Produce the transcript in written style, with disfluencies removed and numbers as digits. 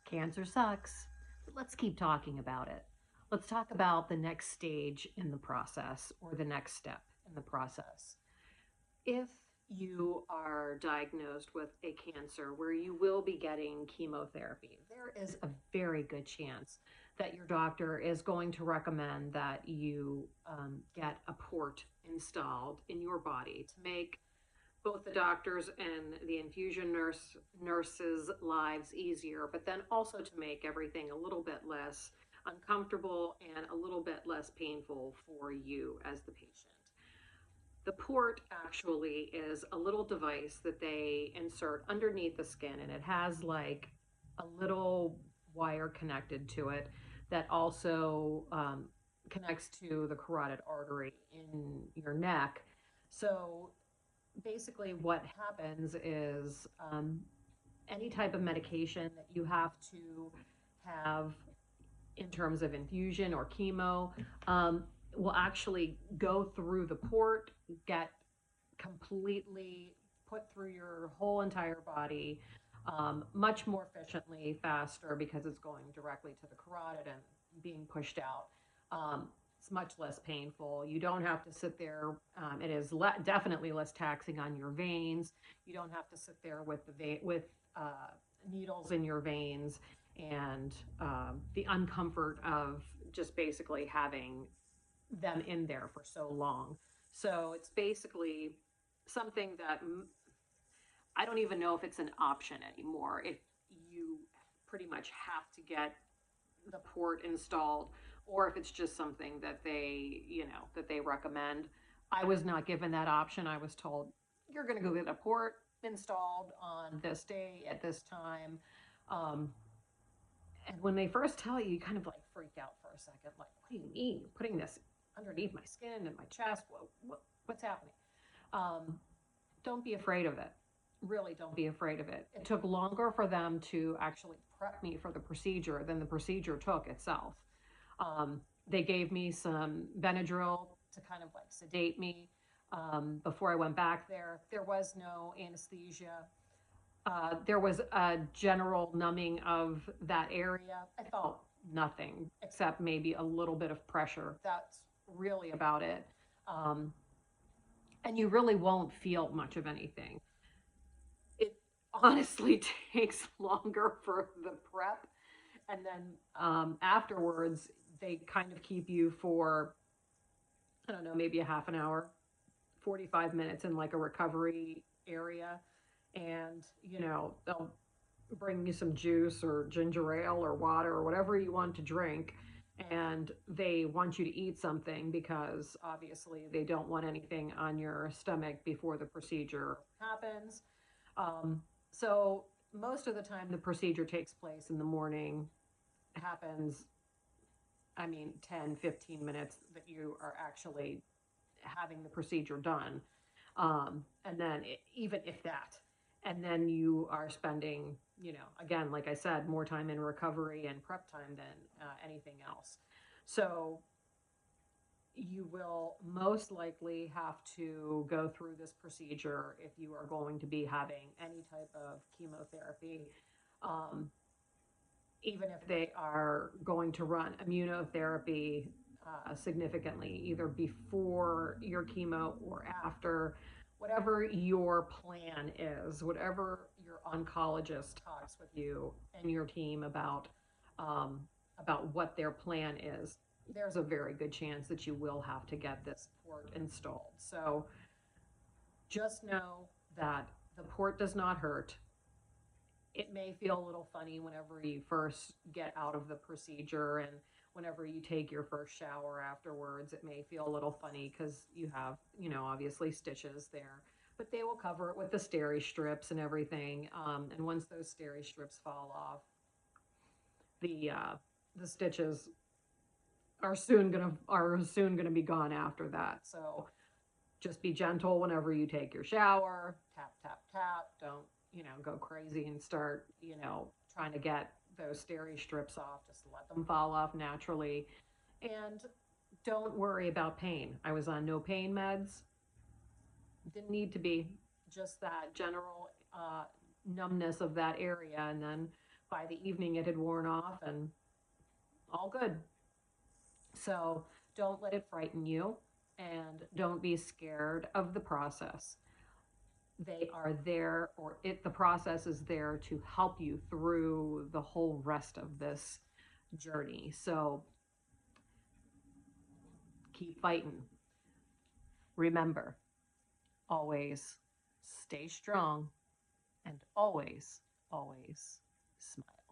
Cancer sucks, but let's keep talking about it. Let's talk about the next stage in the process or the next step in the process. If you are diagnosed with a cancer where you will be getting chemotherapy, there is a very good chance that your doctor is going to recommend that you get a port installed in your body to make both the doctors and the nurses lives easier, but then also to make everything a little bit less uncomfortable and a little bit less painful for you as the patient. The port actually is a little device that they insert underneath the skin, and it has like a little wire connected to it that also connects to the carotid artery in your neck. So basically what happens is any type of medication that you have to have in terms of infusion or chemo will actually go through the port, get completely put through your whole entire body much more efficiently, faster, because it's going directly to the carotid and being pushed out. It's much less painful. You don't have to sit there. It is definitely less taxing on your veins. You don't have to sit there with needles in your veins and the uncomfort of just basically having them in there for so long. So it's basically something that I don't even know if it's an option anymore. If you pretty much have to get the port installed, or if it's just something that they recommend. I was not given that option. I was told you're going to go get a port installed on this day at this time. Um, and when they first tell you, you kind of like freak out for a second. Like, what do you mean? You're putting this underneath my skin and my chest? What's happening? Um, don't be afraid of it. Really, don't be afraid of it. It took longer for them to actually prep me for the procedure than the procedure took itself. They gave me some Benadryl to kind of like sedate me before I went back there. There was no anesthesia. There was a general numbing of that area. I felt nothing except maybe a little bit of pressure. That's really about it. Um, and you really won't feel much of anything. It honestly takes longer for the prep. And then afterwards, they kind of keep you for, I don't know, maybe a half an hour, 45 minutes in like a recovery area. And, they'll bring you some juice or ginger ale or water or whatever you want to drink. And they want you to eat something because obviously they don't want anything on your stomach before the procedure happens. So most of the time, the procedure takes place in the morning, happens, I mean, 10, 15 minutes that you are actually having the procedure done. And then even if that, and then you are spending, again, like I said, more time in recovery and prep time than anything else. So you will most likely have to go through this procedure if you are going to be having any type of chemotherapy. Um, Even if they are going to run immunotherapy significantly, either before your chemo or after, whatever your plan is, whatever your oncologist talks with you and your team about what their plan is, there's a very good chance that you will have to get this port installed. So just know that the port does not hurt. It may feel a little funny whenever you first get out of the procedure and whenever you take your first shower afterwards. It may feel a little funny because you have, obviously stitches there, but they will cover it with the steri strips and everything. And once those steri strips fall off, the stitches are soon gonna be gone after that. So just be gentle whenever you take your shower. Tap, tap, tap. Don't, go crazy and start, trying to get those steri strips off. Just let them fall off naturally. And don't worry about pain. I was on no pain meds. Didn't need to be. Just that general numbness of that area. And then by the evening it had worn off and all good. So don't let it frighten you and don't be scared of the process. They are there, or the process is there to help you through the whole rest of this journey. So keep fighting. Remember, always stay strong and always, always smile.